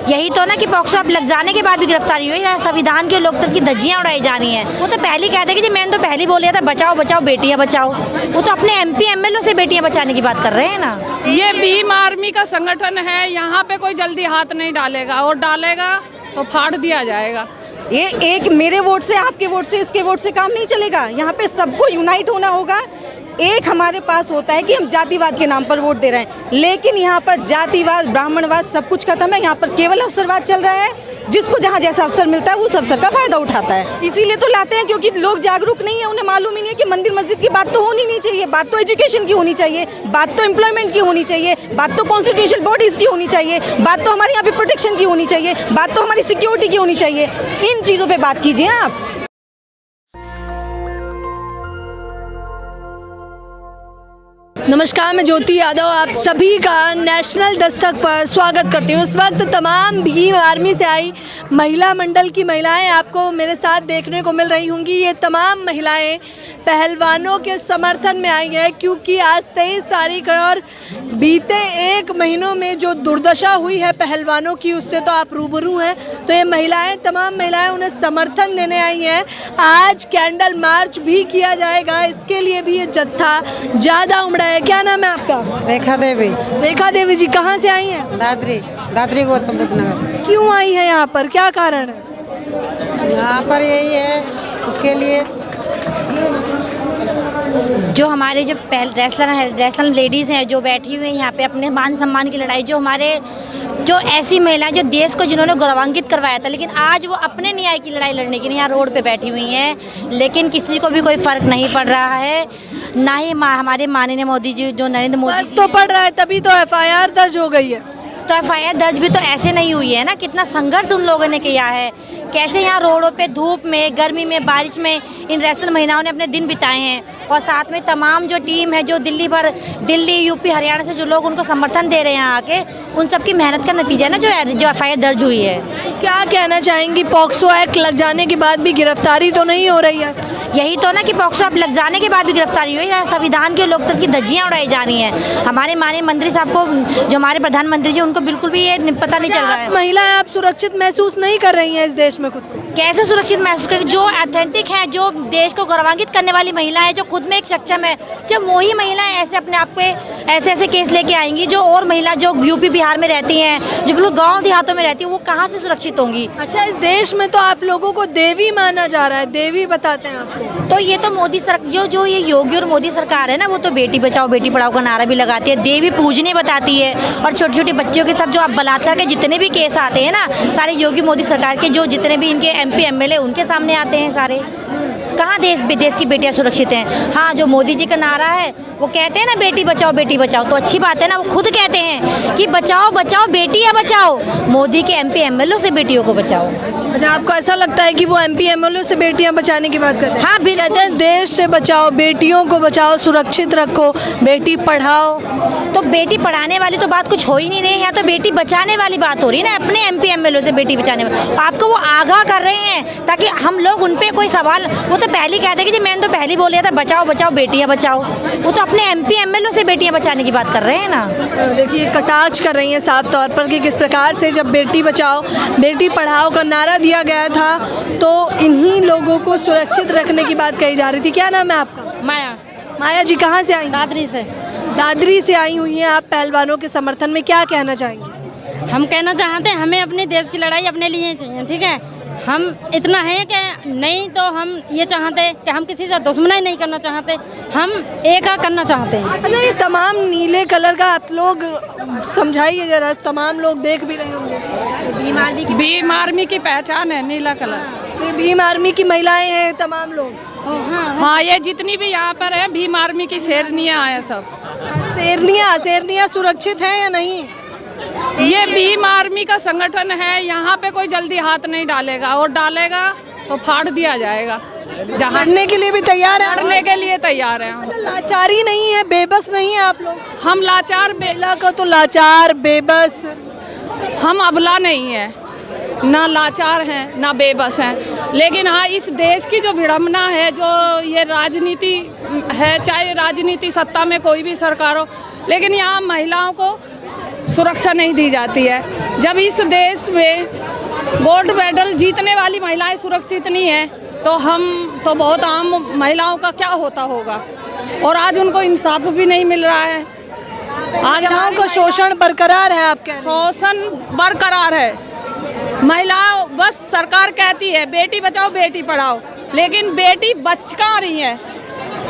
यही तो ना कि पॉक्सो अब लग जाने के बाद भी गिरफ्तारी हुई है। संविधान के लोकतंत्र की धज्जियां उड़ाई जा रही हैं। वो तो पहले कहते हैं कि जी मैंने तो पहले बोल दिया था बचाओ बचाओ बेटियां बचाओ। वो तो अपने MP MLA से बेटियां बचाने की बात कर रहे हैं ना। ये भीम आर्मी का संगठन है, यहाँ पे कोई जल्दी हाथ नहीं डालेगा, और डालेगा तो फाड़ दिया जाएगा। ये एक मेरे वोट से, आपके वोट से, इसके वोट से काम नहीं चलेगा। यहाँ पे सबको यूनाइट होना होगा। एक हमारे पास होता है कि हम जातिवाद के नाम पर वोट दे रहे हैं, लेकिन यहाँ पर जातिवाद, ब्राह्मणवाद सब कुछ खत्म है। यहाँ पर केवल अवसरवाद चल रहा है। जिसको जहाँ जैसा अवसर मिलता है वो उस अवसर का फायदा उठाता है। इसीलिए तो लाते हैं, क्योंकि लोग जागरूक नहीं है, उन्हें मालूम ही नहीं है कि मंदिर मस्जिद की बात तो होनी नहीं चाहिए। बात तो एजुकेशन की होनी चाहिए, बात तो एम्प्लॉयमेंट की होनी चाहिए, बात तो कॉन्स्टिट्यूशनल बॉडीज़ की होनी चाहिए, बात तो हमारे यहाँ पे प्रोटेक्शन की होनी चाहिए, बात तो हमारी सिक्योरिटी की होनी चाहिए। इन चीज़ों पर बात कीजिए आप। नमस्कार, मैं ज्योति यादव आप सभी का नेशनल दस्तक पर स्वागत करती हूँ। इस वक्त तमाम भीम आर्मी से आई महिला मंडल की महिलाएं आपको मेरे साथ देखने को मिल रही होंगी। ये तमाम महिलाएं पहलवानों के समर्थन में आई हैं, क्योंकि आज 23 तारीख है और बीते 1 महीनों में जो दुर्दशा हुई है पहलवानों की, उससे तो आप रूबरू हैं। तो ये महिलाएं, तमाम महिलाएं उन्हें समर्थन देने आई हैं। आज कैंडल मार्च भी किया जाएगा, इसके लिए भी ये जत्था ज़्यादा उमड़ा है। क्या नाम है आपका? रेखा देवी। रेखा देवी जी, कहाँ से आई हैं? दादरी गौतम बुद्ध नगर। क्यों आई है यहाँ पर, क्या कारण है? यहाँ पर यही है, उसके लिए जो हमारे जो रेसलर लेडीज़ हैं जो बैठी हुई हैं यहाँ पे अपने मान सम्मान की लड़ाई, जो हमारे जो ऐसी महिलाएं जो देश को जिन्होंने गौरवान्वित करवाया था, लेकिन आज वो अपने न्याय की लड़ाई लड़ने के लिए यहाँ रोड पे बैठी हुई हैं, लेकिन किसी को भी कोई फ़र्क नहीं पड़ रहा है। ना ही हमारे माननीय मोदी जी, जो नरेंद्र मोदी तो पड़ रहा है, तभी तो FIR दर्ज हो गई है। तो FIR दर्ज भी तो ऐसे नहीं हुई है ना। कितना संघर्ष उन लोगों ने किया है, कैसे यहाँ रोडों पे धूप में, गर्मी में, बारिश में इन रेसलर महिलाओं ने अपने दिन बिताए हैं। और साथ में तमाम जो टीम है जो दिल्ली यूपी हरियाणा से जो लोग उनको समर्थन दे रहे हैं यहाँ आके, उन सब की मेहनत का नतीजा है ना जो FIR दर्ज हुई है। क्या कहना चाहेंगी, पॉक्सो एक्ट लग जाने के बाद भी गिरफ्तारी तो नहीं हो रही है? यही तो ना कि पॉक्सो अब लग जाने के बाद भी गिरफ्तारी हुई है। संविधान के लोकतंत्र की धज्जियां उड़ाई जा रही हैं। हमारे माननीय मंत्री साहब को, जो हमारे प्रधानमंत्री जी, उनको बिल्कुल भी ये पता नहीं चल रहा है। महिलाएं आप सुरक्षित महसूस नहीं कर रही हैं इस देश में खुद को? कैसे सुरक्षित महसूस करें? जो ऑथेंटिक है, जो देश को गौरवान्वित करने वाली महिला है, जो खुद में एक सक्षम है, जब वही महिलाएं ऐसे अपने आप पे ऐसे केस लेके आएंगी, जो और महिला जो यूपी बिहार में रहती हैं, जो बिल्कुल गाँव देहातों में रहती है, वो कहाँ से सुरक्षित होंगी? अच्छा, इस देश में तो आप लोगों को देवी माना जा रहा है, देवी बताते हैं आपको। तो ये तो मोदी सरकार, जो ये योगी और मोदी सरकार है ना, वो तो बेटी बचाओ बेटी पढ़ाओ का नारा भी लगाती है, देवी पूजने बताती है। और छोटी छोटी बच्चियों के साथ जो अब बलात्कार के जितने भी केस आते हैं ना, सारे योगी मोदी सरकार के जो जितने भी इनके MP MLA उनके सामने आते हैं सारे। कहाँ देश विदेश की बेटियां सुरक्षित हैं? हाँ, जो मोदी जी का नारा है वो कहते हैं ना बेटी बचाओ तो अच्छी बात है ना। वो खुद कहते हैं कि बचाओ बचाओ बेटियां बचाओ, मोदी के MP MLA से बेटियों को बचाओ। अच्छा, आपको ऐसा लगता है कि वो MP MLA से बेटियां बचाने की बात करते हैं? हाँ, कहते हैं देश से बचाओ, बेटियों को बचाओ, सुरक्षित रखो, बेटी पढ़ाओ। तो बेटी पढ़ाने वाली तो बात कुछ हो ही नहीं रही है, तो बेटी बचाने वाली बात हो रही है ना, अपने MP MLA से बेटी बचाने वाली। आपको वो आगाह कर रहे हैं ताकि हम लोग उन पर कोई सवाल, वो तो पहले कहते हैं कि जी मैंने तो पहले बोल दिया था बचाओ बचाओ बेटियां बचाओ। वो तो अपने MP MLA से बेटियां बचाने की बात कर रहे हैं ना। देखिए, कटाक्ष कर रही हैं साफ तौर पर कि किस प्रकार से जब बेटी बचाओ बेटी पढ़ाओ का नारा दिया गया था, तो इन्हीं लोगों को सुरक्षित रखने की बात कही जा रही थी। क्या नाम है आपका? माया जी, कहाँ से आई? दादरी से आई हुई हैं आप पहलवानों के समर्थन में, क्या कहना चाहेंगे? हम कहना चाहते हैं हमें अपने देश की लड़ाई अपने लिए चाहिए, ठीक है। हम इतना है कि नहीं तो हम ये चाहते हैं कि हम किसी से दुश्मनी नहीं करना चाहते, हम एक करना चाहते हैं। अच्छा, ये तमाम नीले कलर का आप लोग समझाइए जरा, तमाम लोग देख भी रहे होंगे। भीम आर्मी की पहचान है नीला कलर। ये भीम आर्मी की महिलाएं हैं तमाम लोग? हाँ, ये जितनी भी यहाँ पर है भीम आर्मी की शेरनियाँ हैं सब। शेरनियाँ सुरक्षित हैं या नहीं? ये भीम आर्मी का संगठन है, यहाँ पे कोई जल्दी हाथ नहीं डालेगा, और डालेगा तो फाड़ दिया जाएगा। लड़ने के लिए भी तैयार है? लड़ने के लिए तैयार है हम। लाचारी नहीं है, बेबस नहीं है आप लोग? हम लाचार महिला को तो लाचार बेबस, हम अबला नहीं है, ना लाचार हैं ना बेबस हैं। लेकिन हाँ, इस देश की जो विडम्बना है, जो ये राजनीति है, चाहे राजनीति सत्ता में कोई भी सरकार हो, लेकिन यहाँ महिलाओं को सुरक्षा नहीं दी जाती है। जब इस देश में गोल्ड मेडल जीतने वाली महिलाएं सुरक्षित नहीं है तो हम तो बहुत आम महिलाओं का क्या होता होगा। और आज उनको इंसाफ भी नहीं मिल रहा है। आज महिलाओं का शोषण बरकरार है, आप कह रहे हैं। शोषण बरकरार है। महिलाओं बस सरकार कहती है बेटी बचाओ बेटी पढ़ाओ, लेकिन बेटी बच कहाँ रही है।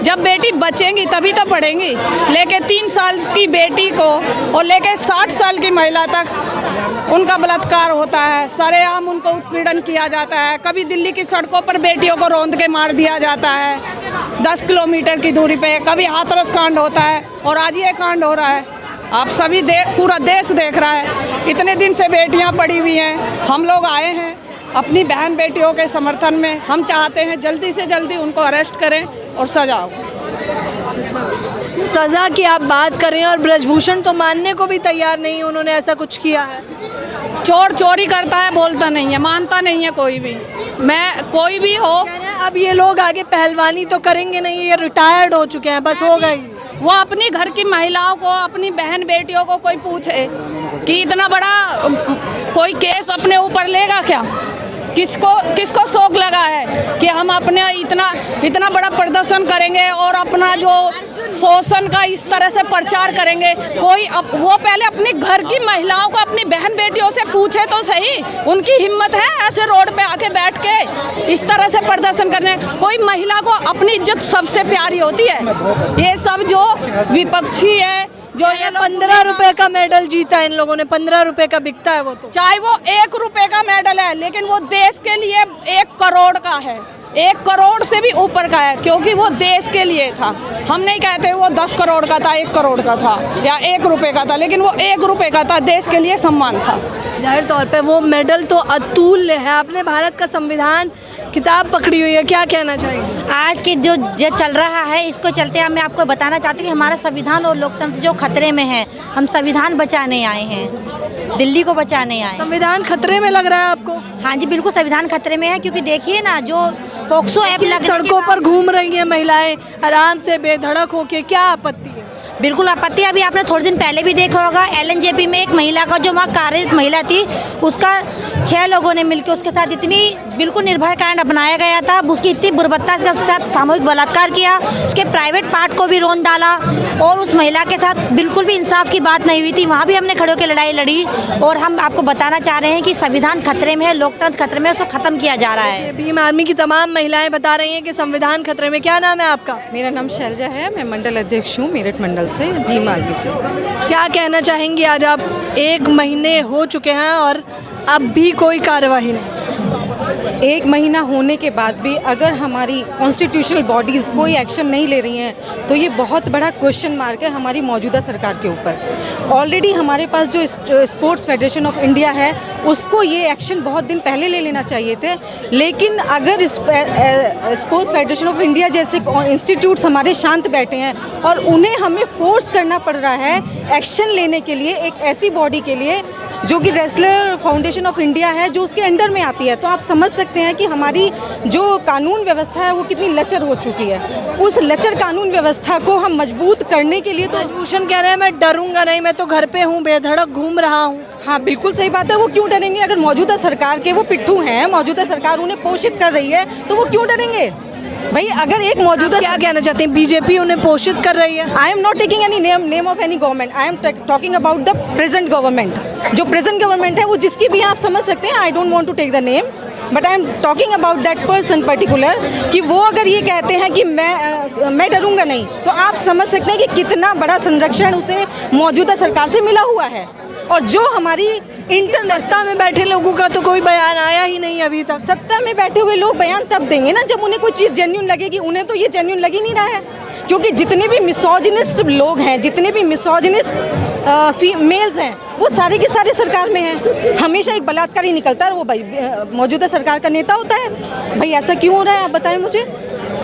जब बेटी बचेंगी तभी तो पढ़ेंगी। लेके 3 साल की बेटी को और लेके 60 साल की महिला तक उनका बलात्कार होता है, सरेआम उनको उत्पीड़न किया जाता है। कभी दिल्ली की सड़कों पर बेटियों को रौंद के मार दिया जाता है 10 किलोमीटर की दूरी पे। कभी हाथरस कांड होता है और आज ये कांड हो रहा है। आप सभी पूरा देश देख रहा है। इतने दिन से बेटियां पड़ी हुई हैं। हम लोग आए हैं अपनी बहन बेटियों के समर्थन में। हम चाहते हैं जल्दी से जल्दी उनको अरेस्ट करें और सजा हो। सजा की आप बात करें और ब्रजभूषण तो मानने को भी तैयार नहीं, उन्होंने ऐसा कुछ किया है। चोर चोरी करता है, बोलता नहीं है, मानता नहीं है कोई भी। मैं कोई भी हो, अब ये लोग आगे पहलवानी तो करेंगे नहीं, ये रिटायर्ड हो चुके हैं, बस हो गई। वो अपनी घर की महिलाओं को, अपनी बहन बेटियों को कोई पूछे कि इतना बड़ा कोई केस अपने ऊपर लेगा क्या। किसको शौक लगा है कि हम अपने इतना बड़ा प्रदर्शन करेंगे और अपना जो शोषण का इस तरह से प्रचार करेंगे। वो पहले अपनी घर की महिलाओं को, अपनी बहन बेटियों से पूछे तो सही, उनकी हिम्मत है ऐसे रोड पे आके बैठ के इस तरह से प्रदर्शन करने। कोई महिला को अपनी इज्जत सबसे प्यारी होती है। ये सब जो विपक्षी है, जो ये 15 रुपए का मेडल जीता इन लोगों ने, 15 रुपए का बिकता है वो तो। चाहे वो 1 रुपए का मेडल है, लेकिन वो देश के लिए 1 करोड़ का है, 1 करोड़ से भी ऊपर का है, क्योंकि वो देश के लिए था। हम नहीं कहते वो 10 करोड़ का था, 1 करोड़ का था या 1 रुपए का था, लेकिन वो 1 रुपए का था, देश के लिए सम्मान था। जाहिर तौर पे वो मेडल तो अतुल्य है। आपने भारत का संविधान किताब पकड़ी हुई है, क्या कहना चाहेंगे? आज की जो चल रहा है इसको चलते मैं आपको बताना चाहती हूँ कि हमारा संविधान और लोकतंत्र जो खतरे में है। हम संविधान बचाने आए हैं, दिल्ली को बचाने आए। संविधान खतरे में लग रहा है आपको? हाँ जी बिल्कुल संविधान खतरे में है, क्योंकि देखिए ना जो पोक्सो ऐप सड़कों पर घूम रही हैं महिलाएं आराम से बेधड़क होके, क्या आपत्ति है? बिल्कुल आपत्ति। अभी आपने थोड़े दिन पहले भी देखा होगा LNJP में एक महिला का, जो वहाँ कार्यरत महिला थी, उसका 6 लोगों ने मिलकर उसके साथ इतनी बिल्कुल निर्भय कांड अपनाया गया था। उसकी इतनी बुर्बत्ता से उसके साथ सामूहिक बलात्कार किया, उसके प्राइवेट पार्ट को भी रौंद डाला और उस महिला के साथ बिल्कुल भी इंसाफ की बात नहीं हुई थी। वहाँ भी हमने खड़े होकर लड़ाई लड़ी और हम आपको बताना चाह रहे हैं कि संविधान खतरे में है, लोकतंत्र खतरे में है, उसको ख़त्म किया जा रहा है। भीम आर्मी की तमाम महिलाएं बता रही हैं कि संविधान खतरे में। क्या नाम है आपका? मेरा नाम शैलजा है, मैं मंडल अध्यक्ष हूँ मेरठ मंडल से, भीम आर्मी से। क्या कहना चाहेंगी? आज आप 1 महीने हो चुके हैं और अब भी कोई कार्यवाही नहीं। 1 महीना होने के बाद भी अगर हमारी कॉन्स्टिट्यूशनल बॉडीज़ कोई एक्शन नहीं ले रही हैं तो ये बहुत बड़ा क्वेश्चन मार्क है हमारी मौजूदा सरकार के ऊपर। ऑलरेडी हमारे पास जो स्पोर्ट्स फेडरेशन ऑफ इंडिया है उसको ये एक्शन बहुत दिन पहले ले लेना चाहिए थे, लेकिन अगर स्पोर्ट्स फेडरेशन ऑफ इंडिया जैसे इंस्टीट्यूट्स हमारे शांत बैठे हैं और उन्हें हमें फोर्स करना पड़ रहा है एक्शन लेने के लिए, एक ऐसी बॉडी के लिए जो कि रेसलर फाउंडेशन ऑफ इंडिया है जो उसके अंडर में आती है, तो आप समझ सकते हैं कि हमारी जो कानून व्यवस्था है वो कितनी लचर हो चुकी है। उस लचर कानून व्यवस्था को हम मजबूत करने के लिए तो ब्रजभूषण कह रहे हैं मैं डरूंगा नहीं, मैं तो घर पे हूँ, बेधड़क घूम रहा हूँ। हाँ बिल्कुल सही बात है, वो क्यों डरेंगे? अगर मौजूदा सरकार के वो पिट्ठू हैं, मौजूदा सरकार उन्हें पोषित कर रही है तो वो क्यों डरेंगे भाई? अगर एक मौजूदा, क्या कहना चाहते हैं? बीजेपी उन्हें पोषित कर रही है। I am not taking any name of any government, I am talking about the present government. जो प्रेजेंट गवर्नमेंट है वो जिसकी भी आप समझ सकते हैं, I don't want to take the name, but I am talking about that person particular, कि वो अगर ये कहते हैं कि मैं डरूंगा नहीं, तो आप समझ सकते हैं कि कितना बड़ा संरक्षण उसे मौजूदा सरकार से मिला हुआ है। और जो हमारी सत्ता में बैठे लोगों का तो कोई बयान आया ही नहीं अभी तक। सत्ता में बैठे हुए लोग बयान तब देंगे ना जब उन्हें कोई चीज़ जेन्युइन लगेगी। उन्हें तो ये जेन्युइन लग ही नहीं रहा है, क्योंकि जितने भी मिसोजिनिस्ट लोग हैं, जितने भी मिसोजिनिस्ट मेल्स हैं, वो सारे के सारे सरकार में हैं। हमेशा एक बलात्कारी निकलता है और वो भाई मौजूदा सरकार का नेता होता है। भाई ऐसा क्यों हो रहा है आप बताएं मुझे?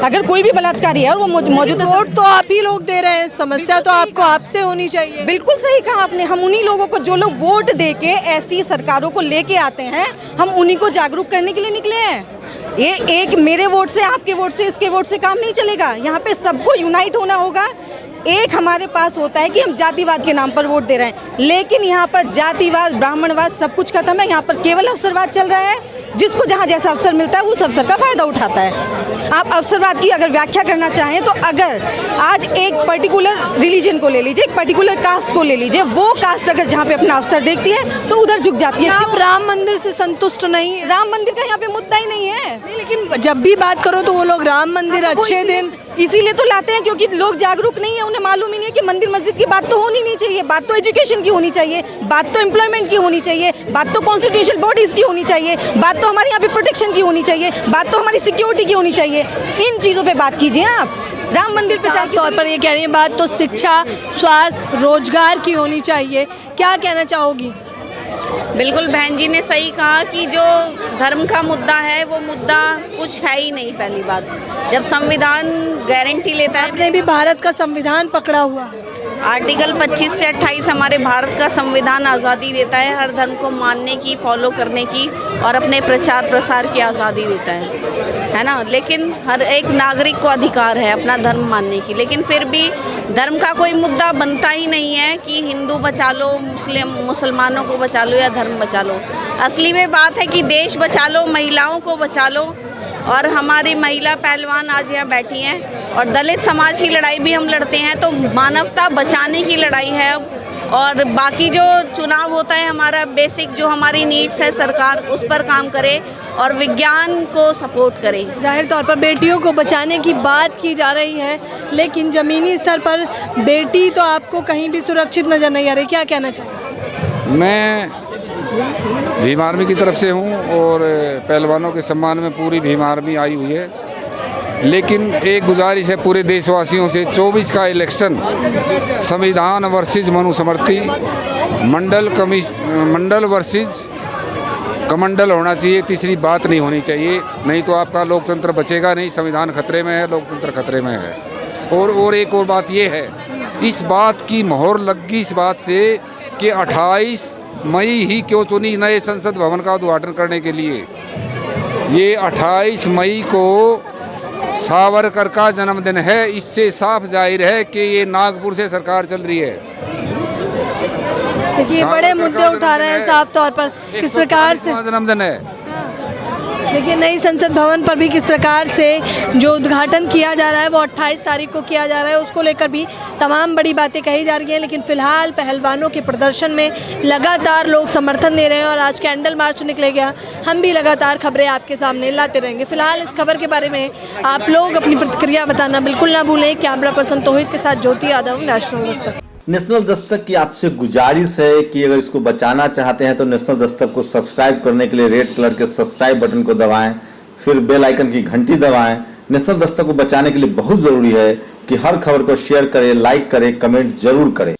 अगर कोई भी बलात्कारी है और वो मौजूदा, वोट तो आप ही लोग दे रहे हैं, समस्या तो आपको आपसे होनी चाहिए। बिल्कुल सही कहा आपने। हम उन्हीं लोगों को, जो लोग वोट दे के ऐसी सरकारों को लेके आते हैं, हम उन्हीं को जागरूक करने के लिए निकले हैं। ये एक मेरे वोट से, आपके वोट से, इसके वोट से काम नहीं चलेगा। यहाँ पे सबको यूनाइट होना होगा। एक हमारे पास होता है कि हम जातिवाद के नाम पर वोट दे रहे हैं, लेकिन यहाँ पर जातिवाद ब्राह्मणवाद सब कुछ खत्म है। यहाँ पर केवल अवसरवाद चल रहा है। जिसको जहाँ जैसा अवसर मिलता है वो उस अवसर का फ़ायदा उठाता है। आप अवसरवाद की अगर व्याख्या करना चाहें तो अगर आज एक पर्टिकुलर रिलीजन को ले लीजिए, एक पर्टिकुलर कास्ट को ले लीजिए, वो कास्ट अगर जहाँ पे अपना अवसर देखती है तो उधर झुक जाती है। आप राम मंदिर से संतुष्ट नहीं है? राम मंदिर का यहाँ पे मुद्दा ही नहीं है। नहीं, लेकिन जब भी बात करो तो वो लोग राम मंदिर अच्छे दिन इसीलिए तो लाते हैं क्योंकि लोग जागरूक नहीं है, उन्हें मालूम ही नहीं है कि मंदिर मस्जिद की बात तो होनी नहीं चाहिए, बात तो एजुकेशन की होनी चाहिए, बात तो एम्प्लॉयमेंट की होनी चाहिए, बात तो कॉन्स्टिट्यूशनल बॉडीज की होनी चाहिए, बात तो हमारे यहाँ पे प्रोटेक्शन की होनी चाहिए, बात तो हमारी सिक्योरिटी की होनी चाहिए। इन चीज़ों पे बात कीजिए आप। राम मंदिर पे साफ तौर पर ये कह रही है बात तो शिक्षा, स्वास्थ्य, रोजगार की होनी चाहिए। क्या कहना चाहोगी? बिल्कुल बहन जी ने सही कहा कि जो धर्म का मुद्दा है वो मुद्दा कुछ है ही नहीं। पहली बात, जब संविधान गारंटी लेता है, आपने भी भारत का संविधान पकड़ा हुआ, आर्टिकल 25 से 28 हमारे भारत का संविधान आज़ादी देता है हर धर्म को मानने की, फॉलो करने की और अपने प्रचार प्रसार की आज़ादी देता है ना। लेकिन हर एक नागरिक को अधिकार है अपना धर्म मानने की, लेकिन फिर भी धर्म का कोई मुद्दा बनता ही नहीं है कि हिंदू बचा लो, मुसलमानों को बचा लो या धर्म बचा लो। असली में बात है कि देश बचा लो, महिलाओं को बचा लो। और हमारी महिला पहलवान आज यहाँ बैठी हैं और दलित समाज की लड़ाई भी हम लड़ते हैं, तो मानवता बचाने की लड़ाई है। और बाकी जो चुनाव होता है हमारा बेसिक जो हमारी नीड्स है, सरकार उस पर काम करे और विज्ञान को सपोर्ट करे। जाहिर तौर पर बेटियों को बचाने की बात की जा रही है, लेकिन ज़मीनी स्तर पर बेटी तो आपको कहीं भी सुरक्षित नज़र नहीं आ रही। क्या कहना चाहिए? मैं भीम आर्मी की तरफ से हूँ और पहलवानों के सम्मान में पूरी भीम आर्मी आई हुई है। लेकिन एक गुजारिश है पूरे देशवासियों से, 24 का इलेक्शन संविधान वर्सेस मनुस्मृति, मंडल वर्सेस कमंडल होना चाहिए। तीसरी बात नहीं होनी चाहिए, नहीं तो आपका लोकतंत्र बचेगा नहीं। संविधान खतरे में है, लोकतंत्र खतरे में है। और एक और बात ये है, इस बात की मोहर लग गई इस बात से कि 28 मई ही क्यों चुनी नए संसद भवन का उद्घाटन करने के लिए। ये 28 मई को सावरकर का जन्मदिन है। इससे साफ जाहिर है कि ये नागपुर से सरकार चल रही है। देखिए बड़े मुद्दे उठा रहे हैं साफ तौर पर, किस प्रकार से जन्मदिन है। देखिए नई संसद भवन पर भी किस प्रकार से जो उद्घाटन किया जा रहा है वो 28 तारीख को किया जा रहा है, उसको लेकर भी तमाम बड़ी बातें कही जा रही हैं। लेकिन फिलहाल पहलवानों के प्रदर्शन में लगातार लोग समर्थन दे रहे हैं और आज कैंडल मार्च निकले गया। हम भी लगातार खबरें आपके सामने लाते रहेंगे। फिलहाल इस खबर के बारे में आप लोग अपनी प्रतिक्रिया बताना बिल्कुल ना भूलें। कैमरा पर्सन तोहिद के साथ ज्योति यादव, नेशनल दस्तक। नेशनल दस्तक की आपसे गुजारिश है कि अगर इसको बचाना चाहते हैं तो नेशनल दस्तक को सब्सक्राइब करने के लिए रेड कलर के सब्सक्राइब बटन को दबाएं, फिर बेल आइकन की घंटी दबाएं। नेशनल दस्तक को बचाने के लिए बहुत जरूरी है कि हर खबर को शेयर करें, लाइक करें, कमेंट जरूर करें।